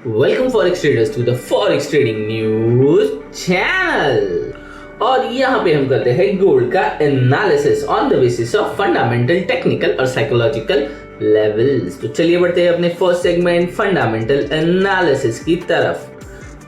Welcome forex traders to the forex trading news channel. और यहाँ पे हम करते हैं गोल्ड का analysis on the basis of fundamental, technical और साइकोलॉजिकल लेवल्स। तो चलिए बढ़ते हैं अपने फर्स्ट सेगमेंट फंडामेंटल एनालिसिस की तरफ।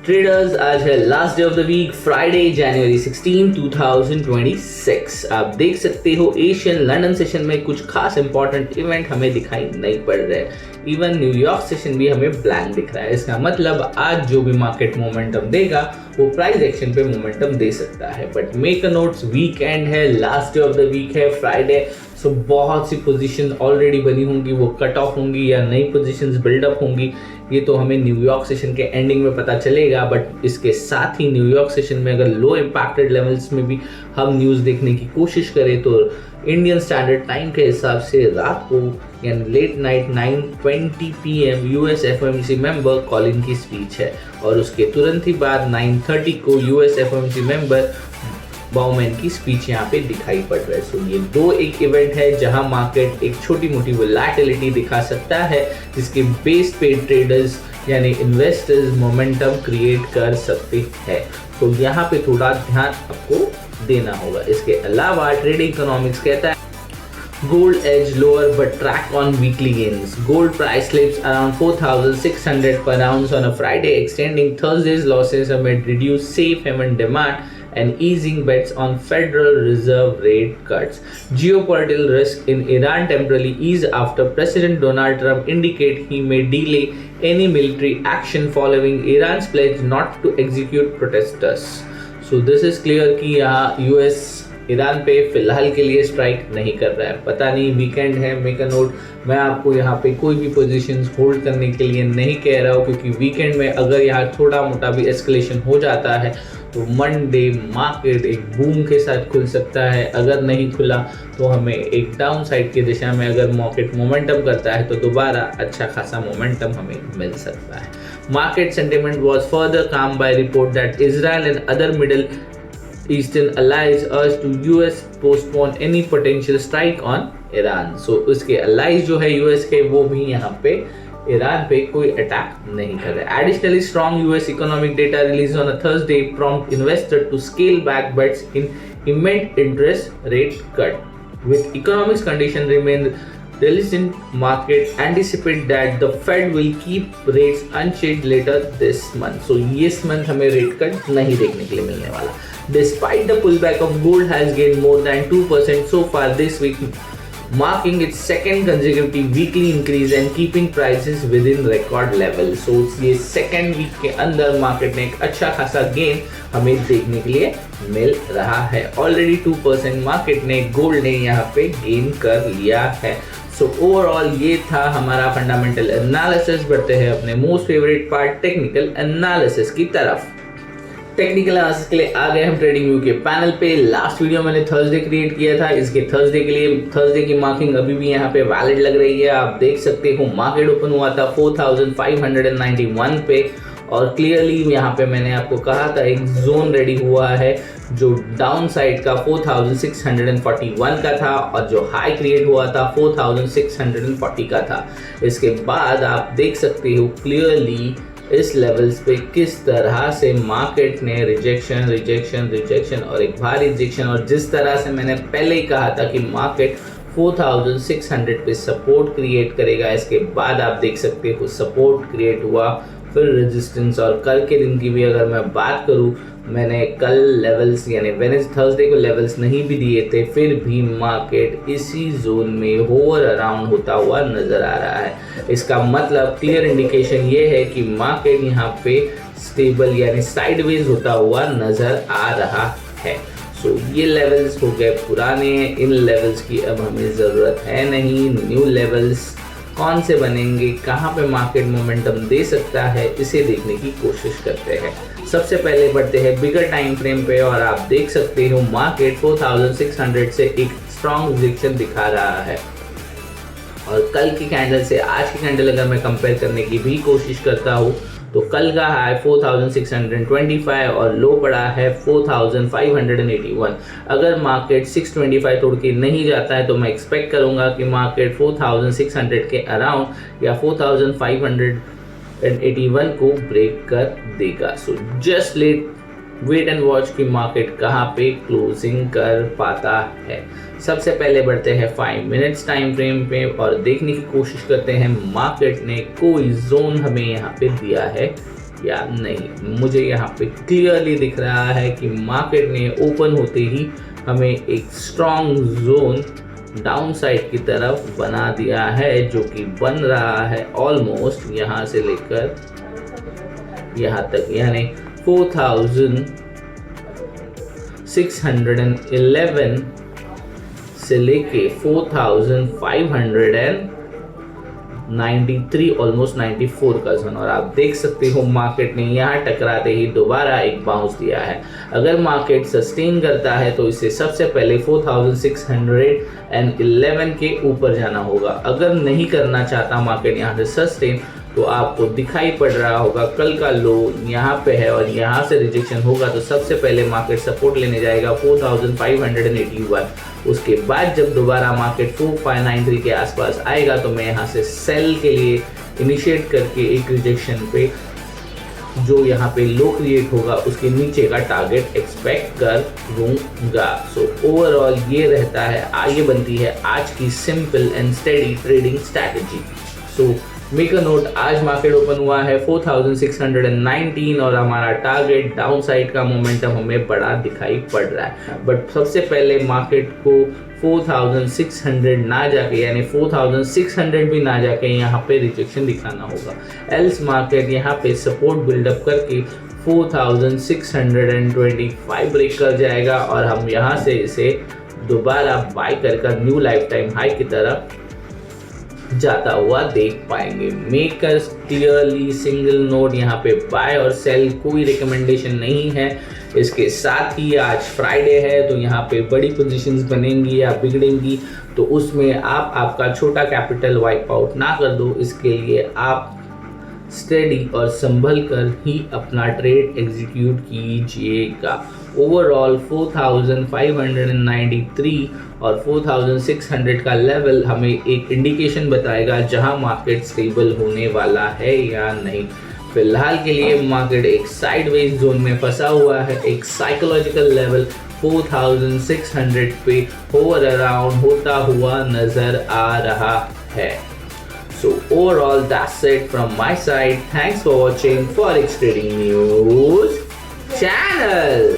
ट्रेडर्स, आज है last day of the week, Friday जनवरी 16, 2026। आप देख सकते हो एशियन लंदन सेशन में कुछ खास इंपॉर्टेंट इवेंट हमें दिखाई नहीं पड़ रहे। इवन न्यूयॉर्क सेशन भी हमें ब्लैंक दिख रहा है। इसका मतलब आज जो भी मार्केट मोमेंटम देगा वो प्राइस एक्शन पे मोमेंटम दे सकता है। But make a notes, weekend है, last day of the week है, फ्राइडे, सो बहुत सी पोजीशन ऑलरेडी बनी होंगी, वो कट ऑफ होंगी या नई पोजीशंस बिल्डअप होंगी, ये तो हमें न्यूयॉर्क सेशन के एंडिंग में पता चलेगा। बट इसके साथ ही न्यूयॉर्क सेशन में अगर लो इम्पैक्टेड लेवल्स में भी हम न्यूज़ देखने की कोशिश करें तो इंडियन स्टैंडर्ड टाइम के हिसाब से रात को यानी late night 9:20 PM US FOMC member Colin की स्पीच है और उसके तुरंत ही बाद 9:30 को यूएस एफओएमसी मेंबर बाउमैन की स्पीच यहाँ पे दिखाई पड़ रहा है। सो ये दो एक इवेंट है जहां मार्केट एक छोटी मोटी वोलैटिलिटी दिखा सकता है जिसके बेस पे ट्रेडर्स यानी इन्वेस्टर्स मोमेंटम क्रिएट कर सकते हैं। तो यहाँ पे थोड़ा ध्यान आपको देना होगा। इसके अलावा ट्रेडिंग इकोनॉमिक्स कहता है gold edge lower but track on weekly gains. Gold price slips around 4,600 per ounce on a Friday, extending Thursday's losses amid reduced safe haven demand and easing bets on Federal Reserve rate cuts. Geopolitical risk in Iran temporarily ease after President Donald Trump indicate he may delay any military action following Iran's pledge not to execute protesters. So this is clear कि यहाँ US Iran पे फिलहाल के लिए strike नहीं कर रहा है। पता नहीं, वीकेंड है, मेक अ नोट। मैं आपको यहाँ पे कोई भी पोजीशंस होल्ड करने के लिए नहीं कह रहा हूँ क्योंकि वीकेंड में अगर यहाँ थोड़ा मोटा भी एस्केलेशन हो जाता है तो मंडे मार्केट एक बूम के साथ खुल सकता है। अगर नहीं खुला तो हमें एक डाउन साइड की दिशा में अगर मार्केट मोमेंटम करता है तो दोबारा अच्छा खासा मोमेंटम हमें मिल सकता है। Market sentiment was further calm by report that Israel and other middle Eastern allies urged to US postpone any potential strike on Iran. So उसके allies जो है US के वो भी यहाँ पे ईरान पे कोई अटैक नहीं कर रहे। Additionally, strong US economic data released on a Thursday prompt investor to scale back bets in imminent interest rate cut. With economic conditions remain resilient, market anticipate that the Fed will keep rates unchanged later this month. So this month हमें rate cut नहीं देखने के लिए मिलने वाला। Despite the pullback of gold has gained more than 2% so far this week, marking its second consecutive weekly increase and keeping prices within record level. So ये second week के अंदर मार्केट ने एक अच्छा खासा गेन हमें देखने के लिए मिल रहा है। ऑलरेडी 2% मार्केट ने गोल्ड ने यहाँ पे गेन कर लिया है। सो ओवरऑल ये था हमारा फंडामेंटल एनालिसिस। बढ़ते हैं अपने most favourite part technical analysis की तरफ। टेक्निकल एनालिसिस के लिए आ गए हम ट्रेडिंग व्यू के पैनल पे। लास्ट वीडियो मैंने थर्सडे क्रिएट किया था, इसके थर्सडे के लिए थर्सडे की मार्किंग अभी भी यहाँ पे वैलिड लग रही है। आप देख सकते हो मार्केट ओपन हुआ था 4,591 पे और क्लियरली यहाँ पे मैंने आपको कहा था एक जोन रेडी हुआ है जो डाउन साइड का 4,641 का था और जो हाई क्रिएट हुआ था 4,640 का था। इसके बाद आप देख सकते हो क्लियरली इस लेवल्स पे किस तरह से मार्केट ने रिजेक्शन और एक भारी रिजेक्शन, और जिस तरह से मैंने पहले ही कहा था कि मार्केट 4,600 पे सपोर्ट क्रिएट करेगा। इसके बाद आप देख सकते हो सपोर्ट क्रिएट हुआ, फिर रेजिस्टेंस। और कल के दिन की भी अगर मैं बात करूं, मैंने कल लेवल्स यानी थर्सडे को लेवल्स नहीं भी दिए थे, फिर भी मार्केट इसी जोन में होवर अराउंड होता हुआ नजर आ रहा है। इसका मतलब क्लियर इंडिकेशन ये है कि मार्केट यहाँ पे स्टेबल यानी साइडवेज होता हुआ नजर आ रहा है। सो ये लेवल्स हो गए पुराने, इन लेवल्स की अब हमें ज़रूरत है नहीं। न्यू लेवल्स कौन से बनेंगे, कहाँ पे मार्केट मोमेंटम दे सकता है, इसे देखने की कोशिश करते हैं। सबसे पहले बढ़ते हैं बिगर टाइम फ्रेम पे और आप देख सकते हो मार्केट 4,600 से एक स्ट्रॉन्ग रिजेक्शन दिखा रहा है। और कल की कैंडल से आज की कैंडल अगर मैं कंपेयर करने की भी कोशिश करता हूँ तो कल का हाई 4,625 और लो पड़ा है 4,581। अगर मार्केट 625 तोड़ के नहीं जाता है तो मैं एक्सपेक्ट करूंगा कि मार्केट 4,600 के अराउंड या 4,500 4,681 को ब्रेक कर देगा। So just wait and watch की मार्केट कहाँ पे क्लोजिंग कर पाता है। सबसे पहले बढ़ते हैं 5 मिनट्स टाइम फ्रेम पे और देखने की कोशिश करते हैं मार्केट ने कोई जोन हमें यहाँ पे दिया है या नहीं। मुझे यहाँ पे क्लियरली दिख रहा है कि मार्केट ने ओपन होते ही हमें एक स्ट्रॉन्ग जोन डाउन साइड की तरफ बना दिया है, जो कि बन रहा है ऑलमोस्ट यहाँ से लेकर यहाँ तक, यानी 4,611 से लेके 4,593 ऑलमोस्ट 94 का जोन। और आप देख सकते हो मार्केट ने यहाँ टकराते ही दोबारा एक बाउंस दिया है। अगर मार्केट सस्टेन करता है तो इसे सबसे पहले 4,611 के ऊपर जाना होगा। अगर नहीं करना चाहता मार्केट यहाँ से सस्टेन, तो आपको दिखाई पड़ रहा होगा कल का लो यहाँ पे है और यहाँ से रिजेक्शन होगा तो सबसे पहले मार्केट सपोर्ट लेने जाएगा 4,581। उसके बाद जब दोबारा मार्केट 4,593 के आसपास आएगा तो मैं यहाँ से सेल के लिए इनिशिएट करके एक रिजेक्शन पे जो यहाँ पे लो क्रिएट होगा उसके नीचे का टारगेट एक्सपेक्ट करूँगा। सो ओवरऑल ये रहता है, आगे बनती है आज की simple and steady trading strategy. So make a note, आज मार्केट ओपन हुआ है 4,619 और हमारा टारगेट डाउन साइड का मोमेंटम हमें बड़ा दिखाई पड़ रहा है। बट सबसे पहले मार्केट को 4,600 ना जाके, यानी 4,600 भी ना जाके यहाँ पे रिजेक्शन दिखाना होगा। एल्स मार्केट यहाँ पे सपोर्ट बिल्डअप करके 4,625 ब्रेक कर जाएगा और हम यहाँ से इसे दोबारा बाय कर न्यू लाइफ टाइम हाई की तरफ जाता हुआ देख पाएंगे। मेकर क्लियरली सिंगल नोट, यहाँ पे बाय और सेल कोई रिकमेंडेशन नहीं है। इसके साथ ही आज फ्राइडे है तो यहाँ पे बड़ी पोजीशंस बनेंगी या बिगड़ेंगी, तो उसमें आप आपका छोटा कैपिटल वाइप आउट ना कर दो। इसके लिए आप स्टेडी और संभल कर ही अपना ट्रेड एग्जीक्यूट कीजिएगा। ओवरऑल 4,593 और 4,600 का लेवल हमें एक इंडिकेशन बताएगा जहां मार्केट स्टेबल होने वाला है या नहीं। फिलहाल के लिए मार्केट एक साइडवेज जोन में फंसा हुआ है। एक साइकोलॉजिकल लेवल 4,600 पे होवर अराउंड होता हुआ नजर आ रहा है। So overall that's it from my side. Thanks for watching Forex Trading News channel.